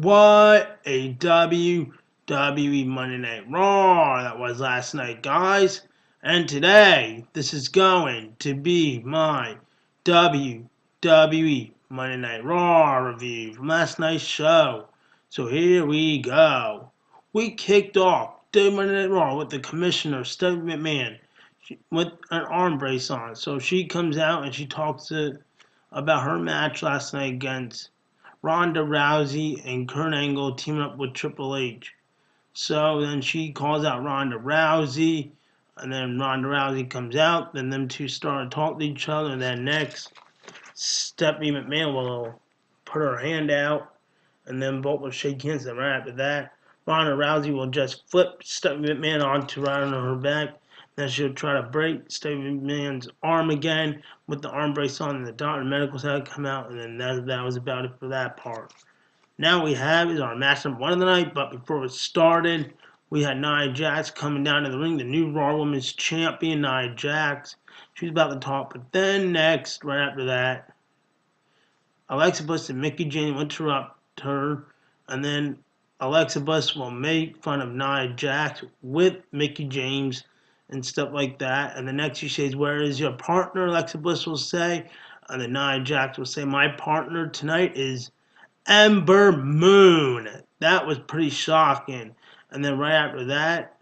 What a WWE Monday Night Raw that was last night, guys. And today, this is going to be my WWE Monday Night Raw review from last night's show. So here we go. We kicked off the Monday Night Raw with the commissioner, Stephanie McMahon, with an arm brace on. So she comes out and she talks about her match last night against Ronda Rousey and Kurt Angle teaming up with Triple H. So then she calls out Ronda Rousey, and then Ronda Rousey comes out. Then them two start to talk to each other. And then next, Stephanie McMahon will put her hand out, and then both will shake hands. And right after that, Ronda Rousey will just flip Stephanie McMahon onto right on her back. Then she'll try to break Stephanie McMahon's arm again with the arm brace on, and the doctor and medicals had to come out, and then that was about it for that part. Now we have is our match number 1 of the night, but before it started, we had Nia Jax coming down to the ring, the new Raw Women's Champion, Nia Jax. She was about to talk, but then next, right after that, Alexa Bliss and Mickie James will interrupt her, and then Alexa Bliss will make fun of Nia Jax with Mickie James and stuff like that. And the next she says, "Where is your partner?" Alexa Bliss will say, and then Nia Jax will say, "My partner tonight is Ember Moon." That was pretty shocking. And then right after that,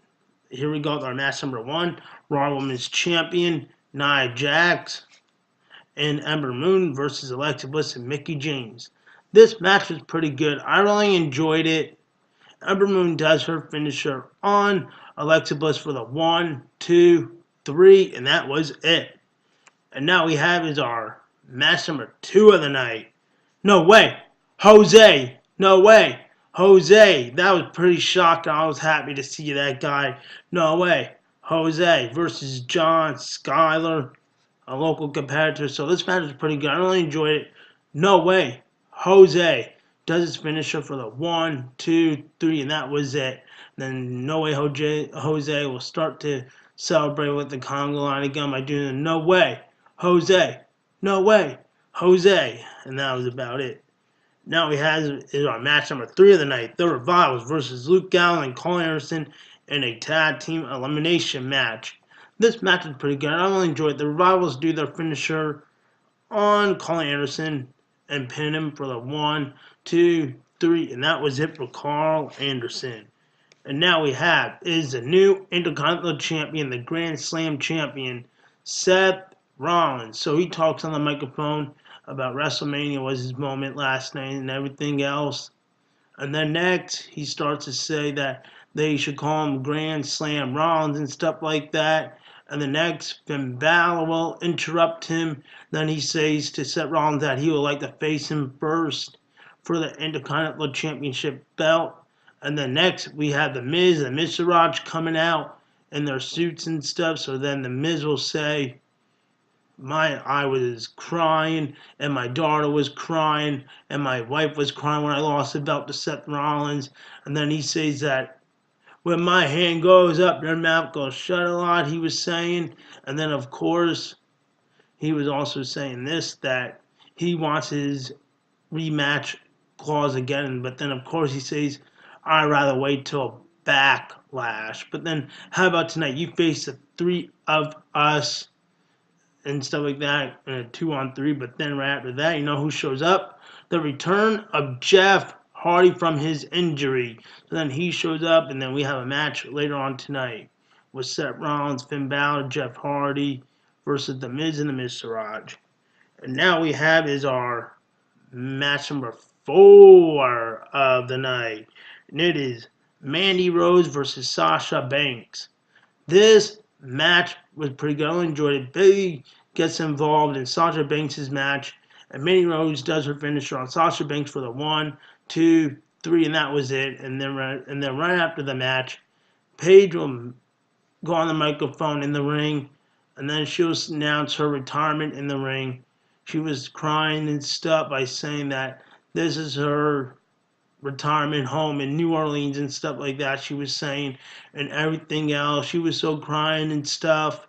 here we go with our match number 1, Raw Women's Champion Nia Jax and Ember Moon versus Alexa Bliss and Mickie James. This match was pretty good. I really enjoyed it. Ember Moon does her finisher on Alexa Bliss for the 1, 2, 3, and that was it. And now we have is our match number 2 of the night. No way, Jose. No way, Jose. That was pretty shocking. I was happy to see that guy. No way, Jose versus John Skyler, a local competitor. So this match was pretty good. I really enjoyed it. No way, Jose does his finisher for the 1, 2, 3, and that was it. Then No Way Jose will start to celebrate with the Congo line again by doing the No Way, Jose, No Way, Jose, and that was about it. Now we have is our match number 3 of the night, The Revivals versus Luke Gallows and Cole Anderson in a tag team elimination match. This match was pretty good. I really enjoyed it. The Revivals do their finisher on Cole Anderson and pin him for the 1, 2, 3, and that was it for Carl Anderson. And now we have is the new Intercontinental Champion, the Grand Slam Champion, Seth Rollins. So he talks on the microphone about Wrestlemania was his moment last night and everything else. And then next, he starts to say that they should call him Grand Slam Rollins and stuff like that. And the next, Finn Balor will interrupt him. Then he says to Seth Rollins that he would like to face him first for the Intercontinental Championship belt. And then next, we have The Miz and Miztourage coming out in their suits and stuff. So then The Miz will say, I was crying, and my daughter was crying, and my wife was crying when I lost the belt to Seth Rollins. And then he says that when my hand goes up, their mouth goes shut a lot, he was saying. And then, of course, he was also saying this, that he wants his rematch clause again. But then, of course, he says, I'd rather wait till Backlash. But then, how about tonight? You face the 3 of us and stuff like that in a 2-on-3. But then right after that, you know who shows up? The return of Jeff Hardy from his injury. So then he shows up, and then we have a match later on tonight with Seth Rollins, Finn Balor, Jeff Hardy versus The Miz and the Miztourage. And now we have is our match number 4 of the night. And it is Mandy Rose versus Sasha Banks. This match was pretty good. I enjoyed it. Bayley gets involved in Sasha Banks' match, and Mandy Rose does her finisher on Sasha Banks for the 1, 2, 3, and that was it. And then right after the match, Paige will go on the microphone in the ring, and then she'll announce her retirement in the ring. She was crying and stuff by saying that this is her retirement home in New Orleans and stuff like that, she was saying, and everything else. She was so crying and stuff.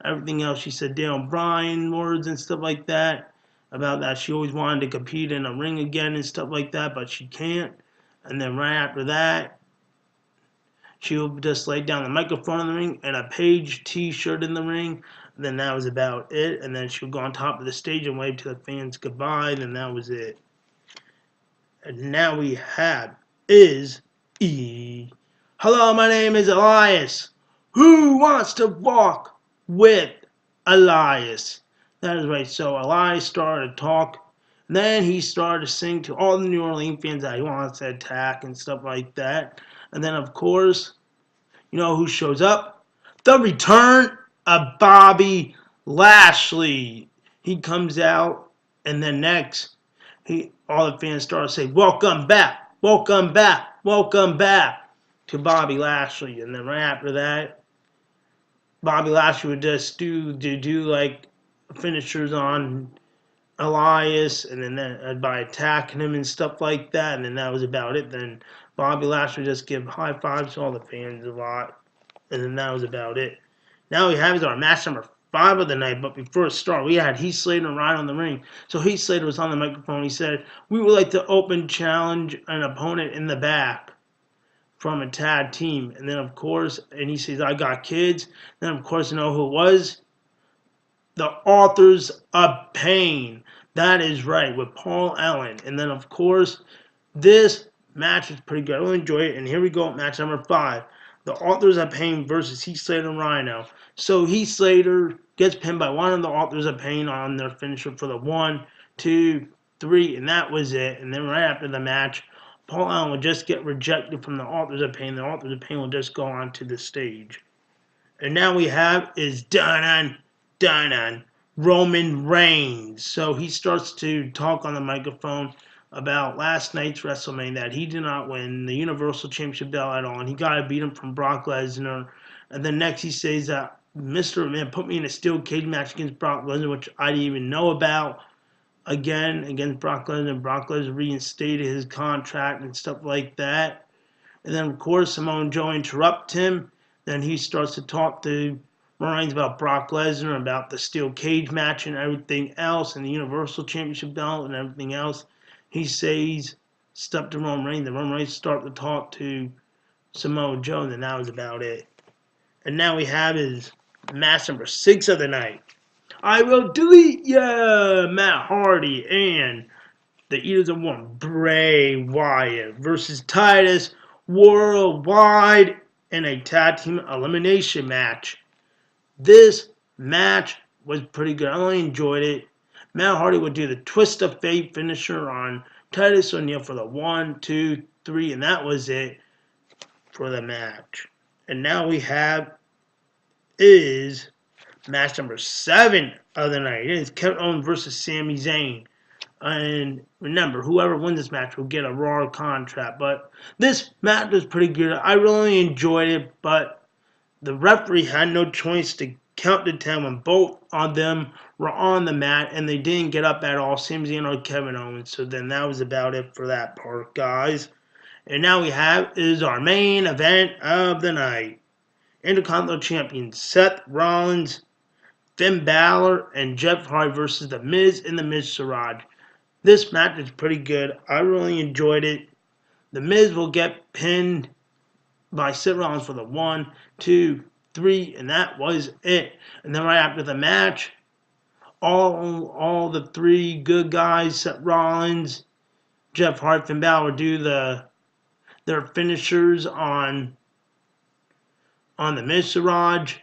Everything else, she said Daniel Bryan words and stuff like that about that. She always wanted to compete in a ring again and stuff like that, but she can't. And then right after that, she'll just lay down the microphone in the ring and a Paige t-shirt in the ring. And then that was about it. And then she'll go on top of the stage and wave to the fans goodbye. And then that was it. And now we have is E. Hello, my name is Elias. Who wants to walk with Elias? That is right. So Elias started to talk. And then he started to sing to all the New Orleans fans that he wants to attack and stuff like that. And then, of course, you know who shows up? The return of Bobby Lashley. He comes out, and then next, all the fans start to say, "Welcome back, welcome back, welcome back" to Bobby Lashley. And then right after that, Bobby Lashley would just do like finishers on Elias, and then by attacking him and stuff like that, and then that was about it. Then Bobby Lashley would just give high fives to all the fans a lot, and then that was about it. Now we have our match number 5 of the night, but before it started, we had Heath Slater and Ryan on the ring. So Heath Slater was on the microphone. He said, "We would like to open challenge an opponent in the back from a tag team." And then, of course, and he says, "I got kids." Then, of course, you know who it was? The Authors of Pain. That is right, with Paul Ellen. And then, of course, this match was pretty good. I really enjoyed it. And here we go, match number 5. The Authors of Pain versus Heath Slater and Rhino. So Heath Slater gets pinned by one of the Authors of Pain on their finisher for the 1, 2, 3, and that was it. And then right after the match, Paul Allen will just get rejected from the Authors of Pain. The Authors of Pain will just go onto the stage. And now we have is dun Roman Reigns. So he starts to talk on the microphone about last night's Wrestlemania, that he did not win the Universal Championship belt at all, and he got to beat him from Brock Lesnar. And then next he says that Mr. Man put me in a steel cage match against Brock Lesnar, which I didn't even know about. Again, against Brock Lesnar. Brock Lesnar reinstated his contract and stuff like that. And then, of course, Samoa Joe interrupts him. Then he starts to talk to Reigns about Brock Lesnar, about the steel cage match and everything else, and the Universal Championship belt and everything else. He says stuff to Roman Reigns. Then Roman Reigns starts to talk to Samoa Joe, and then that was about it. And now we have his match number 6 of the night. I will delete ya! Matt Hardy and the Eaters of One, Bray Wyatt versus Titus Worldwide in a tag team elimination match. This match was pretty good. I really enjoyed it. Matt Hardy would do the Twist of Fate finisher on Titus O'Neil for the 1, 2, 3, and that was it for the match. And now we have is match number 7 of the night. It is Kevin Owens versus Sami Zayn. And remember, whoever wins this match will get a Raw contract. But this match was pretty good. I really enjoyed it, but the referee had no choice to count to 10 when both of them were on the mat, and they didn't get up at all, Sami Zayn or Kevin Owens. So then that was about it for that part, guys. And now we have is our main event of the night. Intercontinental Champion Seth Rollins, Finn Balor, and Jeff Hardy versus The Miz and The Miztourage. This match is pretty good. I really enjoyed it. The Miz will get pinned by Seth Rollins for the 1, 2, 3, and that was it. And then right after the match, all the 3 good guys, Seth Rollins, Jeff Hardy, Finn Balor, do their finishers on the Miztourage,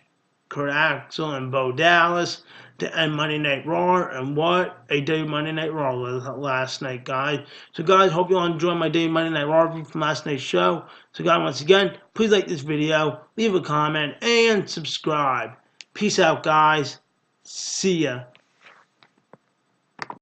Kurt Axel, and Bo Dallas to end Monday Night Raw. And what a day Monday Night Raw was last night, guys. So, guys, hope you all enjoyed my day Monday Night Raw review from last night's show. So, guys, once again, please like this video, leave a comment, and subscribe. Peace out, guys. See ya.